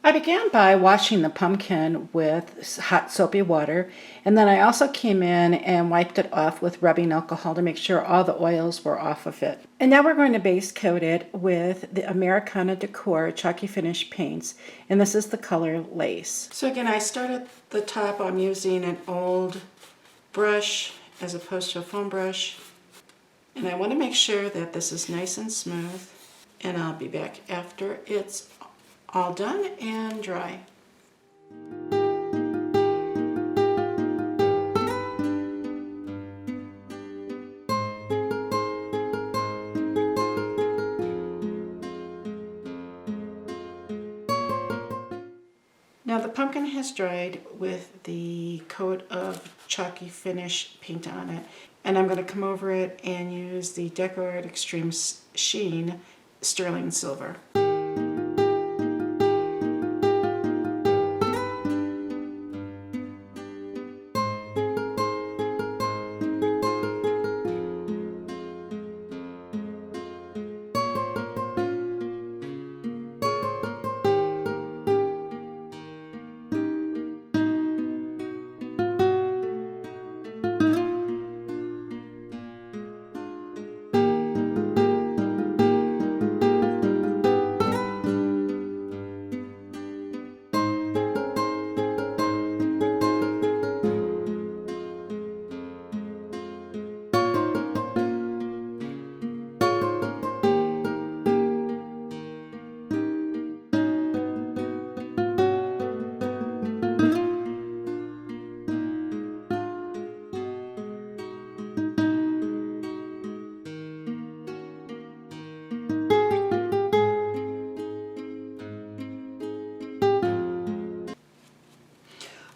I began by washing the pumpkin with hot soapy water, and then I also came in and wiped it off with rubbing alcohol to make sure all the oils were off of it. And now we're going to base coat it with the Americana Decor Chalky Finish paints, and this is the color Lace. So again, I start at the top. I'm using an old brush as opposed to a foam brush, and I want to make sure that this is nice and smooth, and I'll be back after it's all done and dry. Now the pumpkin has dried with the coat of chalky finish paint on it, and I'm going to come over it and use the Decor Extreme Sheen Sterling Silver.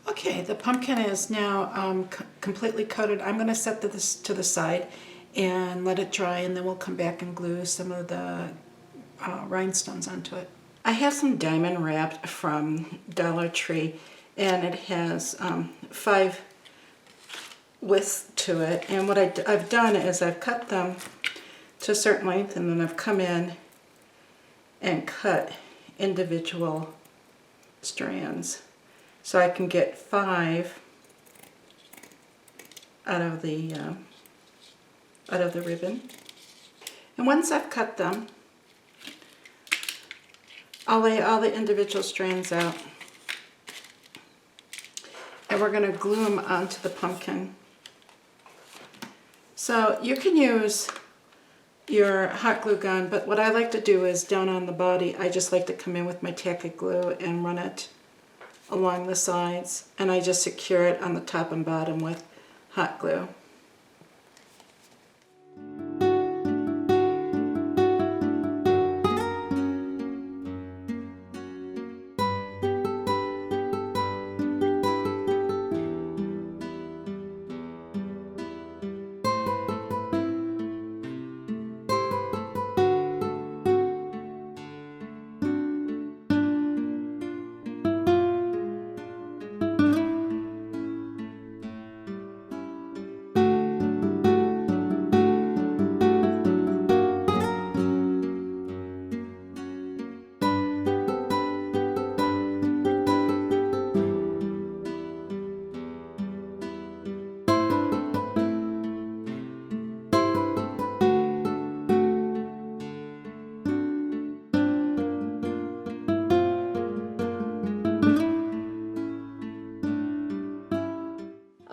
Okay, the pumpkin is now completely coated. I'm going to set this to the side and let it dry, and then we'll come back and glue some of the rhinestones onto it. I have some diamond wrap from Dollar Tree, and it has 5 widths to it. And what I've done is I've cut them to a certain length, and then I've come in and cut individual strands. So I can get 5 out of the ribbon. And once I've cut them, I'll lay all the individual strands out, and we're going to glue them onto the pumpkin. So you can use your hot glue gun, but what I like to do is down on the body, I just like to come in with my tacky glue and run it along the sides, and I just secure it on the top and bottom with hot glue.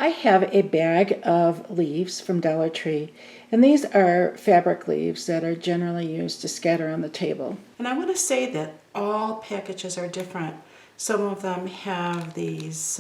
I have a bag of leaves from Dollar Tree, and these are fabric leaves that are generally used to scatter on the table. And I want to say that all packages are different. Some of them have these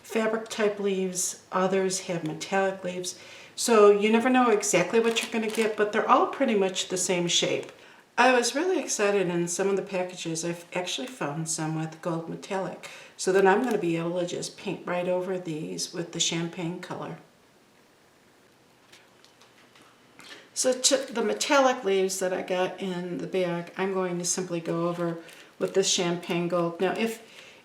fabric type leaves, others have metallic leaves. So you never know exactly what you're going to get, but they're all pretty much the same shape. I was really excited in some of the packages. I've actually found some with gold metallic. So then I'm going to be able to just paint right over these with the champagne color. So the metallic leaves that I got in the bag, I'm going to simply go over with this champagne gold. Now if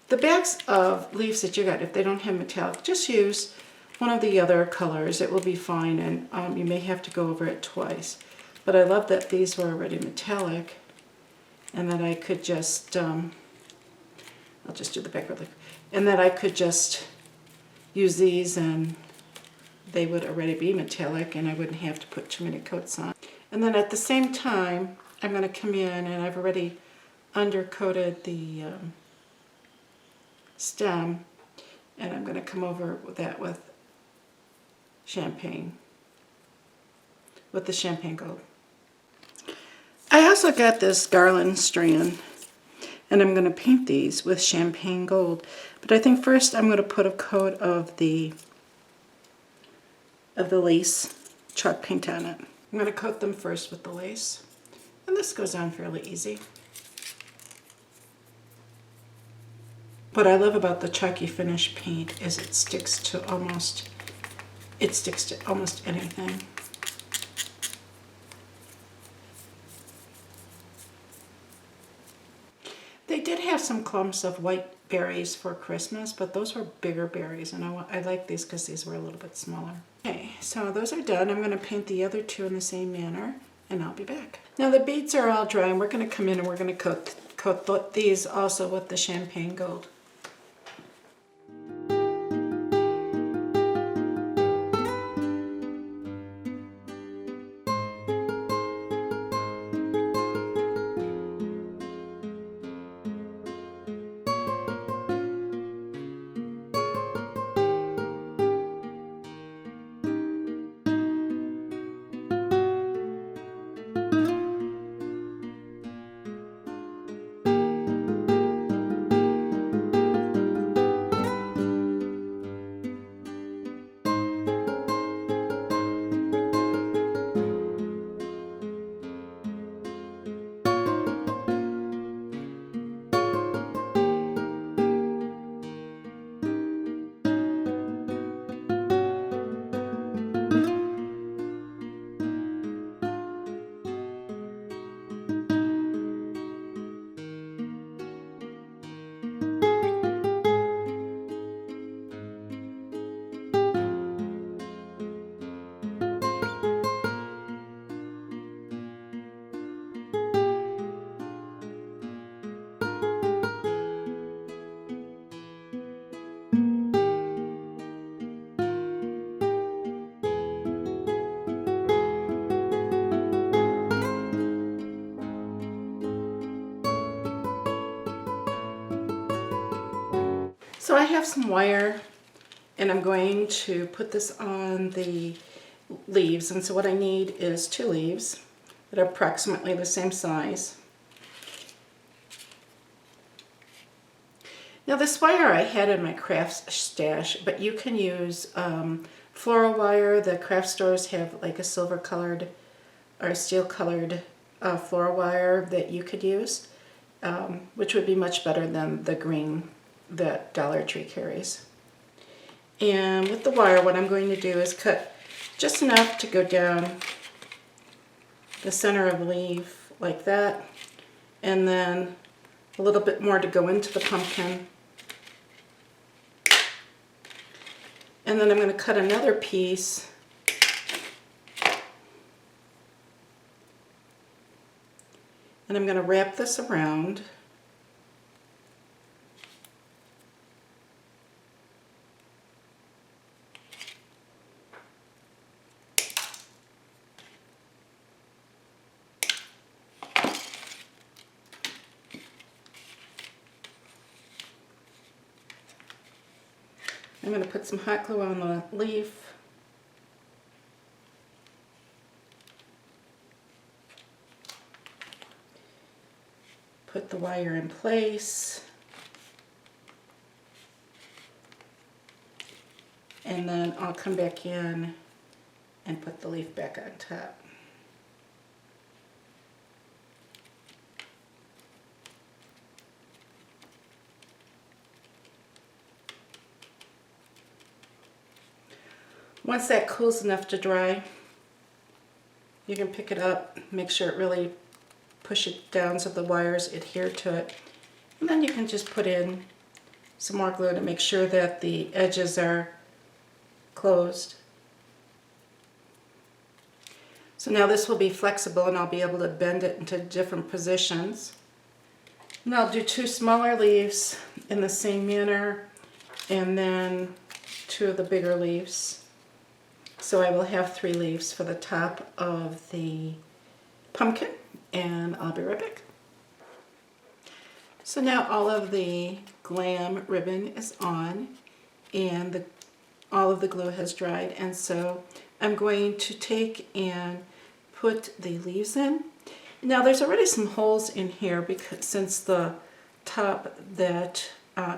the bags of leaves that you got, if they don't have metallic, just use one of the other colors, it will be fine, and you may have to go over it twice. But I love that these were already metallic, and that I could just, I'll just do the back really quick, and that I could just use these and they would already be metallic and I wouldn't have to put too many coats on. And then at the same time, I'm going to come in, and I've already undercoated the stem, and I'm going to come over with that with champagne, with the champagne gold. I also got this garland strand, and I'm going to paint these with champagne gold. But I think first I'm going to put a coat of the lace chalk paint on it. I'm going to coat them first with the lace, and this goes on fairly easy. What I love about the chalky finish paint is it sticks to almost anything. They did have some clumps of white berries for Christmas, but those were bigger berries, and I like these because these were a little bit smaller. Okay, so those are done. I'm going to paint the other two in the same manner, and I'll be back. Now the beads are all dry, and we're going to come in and we're going to coat these also with the champagne gold. So I have some wire, and I'm going to put this on the leaves. And so what I need is 2 leaves that are approximately the same size. Now this wire I had in my craft stash, but you can use floral wire. The craft stores have like a silver colored or steel colored floral wire that you could use, which would be much better than the green that Dollar Tree carries. And with the wire, what I'm going to do is cut just enough to go down the center of the leaf like that, and then a little bit more to go into the pumpkin. And then I'm going to cut another piece and I'm going to wrap this around. I'm going to put some hot glue on the leaf. Put the wire in place. And then I'll come back in and put the leaf back on top. Once that cools enough to dry, you can pick it up, make sure it really push it down so the wires adhere to it. And then you can just put in some more glue to make sure that the edges are closed. So now this will be flexible and I'll be able to bend it into different positions. And I'll do 2 smaller leaves in the same manner and then 2 of the bigger leaves. So I will have 3 leaves for the top of the pumpkin, and I'll be right back. So now all of the glam ribbon is on and all of the glue has dried, and so I'm going to take and put the leaves in. Now there's already some holes in here because since the top that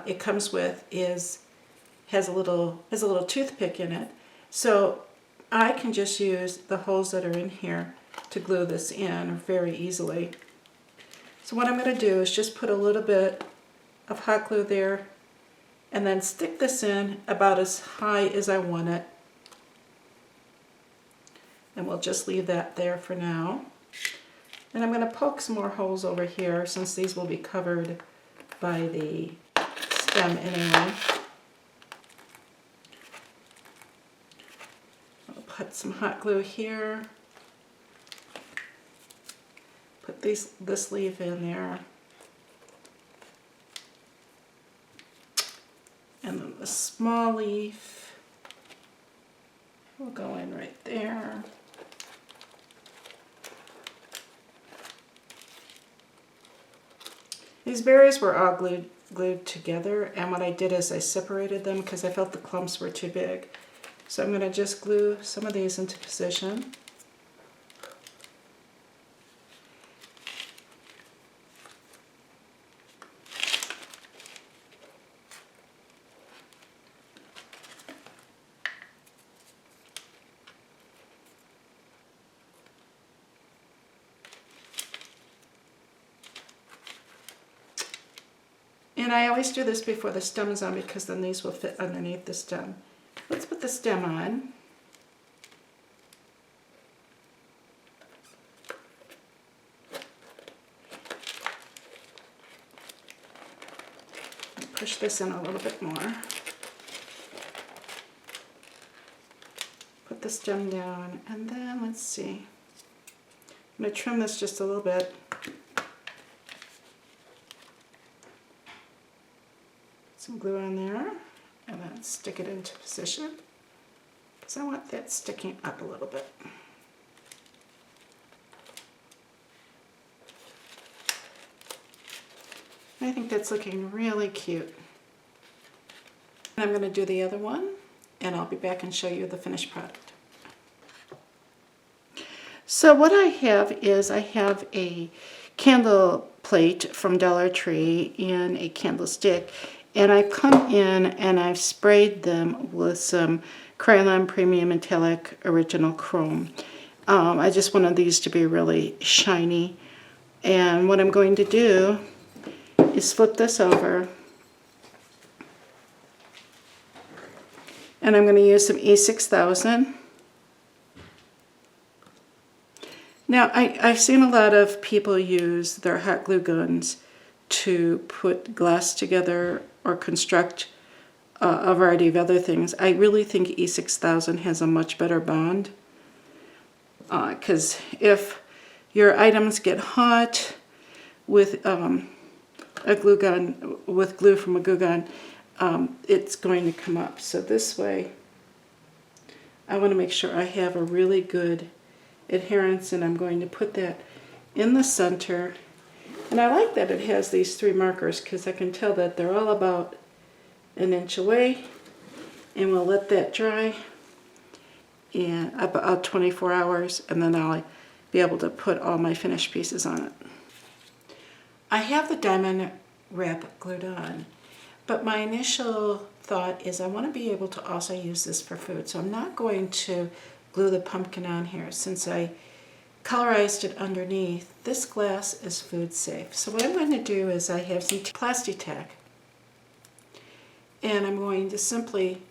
it comes with has a little toothpick in it, so I can just use the holes that are in here to glue this in very easily. So what I'm going to do is just put a little bit of hot glue there and then stick this in about as high as I want it. And we'll just leave that there for now. And I'm going to poke some more holes over here since these will be covered by the stem anyway. I'll put some hot glue here. Put this leaf in there. And then the small leaf will go in right there. These berries were all glued together, and what I did is I separated them because I felt the clumps were too big. So I'm going to just glue some of these into position. And I always do this before the stem is on because then these will fit underneath the stem. Let's put the stem on. Push this in a little bit more. Put the stem down, and then let's see. I'm going to trim this just a little bit. Some glue on there, and then stick it into position because I want that sticking up a little bit. I think that's looking really cute. And I'm going to do the other one, and I'll be back and show you the finished product. So what I have is I have a candle plate from Dollar Tree and a candlestick. And I've come in and I've sprayed them with some Krylon Premium Metallic Original Chrome. I just wanted these to be really shiny. And what I'm going to do is flip this over. And I'm going to use some E6000. Now, I've seen a lot of people use their hot glue guns to put glass together or construct a variety of other things. I really think E6000 has a much better bond because if your items get hot with a glue gun, with glue from a glue gun, it's going to come up. So this way, I want to make sure I have a really good adherence, and I'm going to put that in the center. And I like that it has these 3 markers because I can tell that they're all about an inch away, and we'll let that dry in about 24 hours, and then I'll be able to put all my finished pieces on it. I have the diamond wrap glued on, but my initial thought is I want to be able to also use this for food, so I'm not going to glue the pumpkin on here since I colorized it underneath. This glass is food safe. So what I'm going to do is I have some plasti tack, and I'm going to simply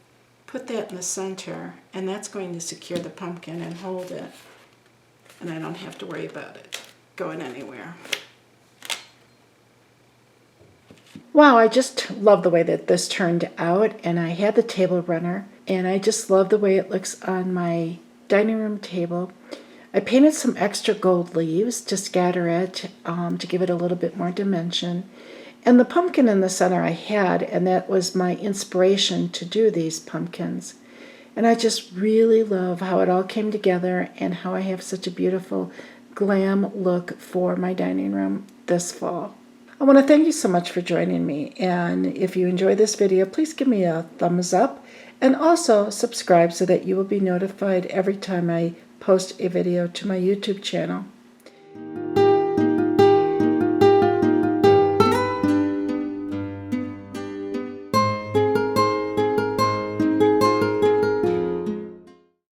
put that in the center, and that's going to secure the pumpkin and hold it, and I don't have to worry about it going anywhere. Wow, I just love the way that this turned out, and I had the table runner, and I just love the way it looks on my dining room table. I painted some extra gold leaves to scatter it to give it a little bit more dimension. And the pumpkin in the center I had, and that was my inspiration to do these pumpkins. And I just really love how it all came together and how I have such a beautiful glam look for my dining room this fall. I want to thank you so much for joining me, and if you enjoy this video, please give me a thumbs up and also subscribe so that you will be notified every time I post a video to my YouTube channel.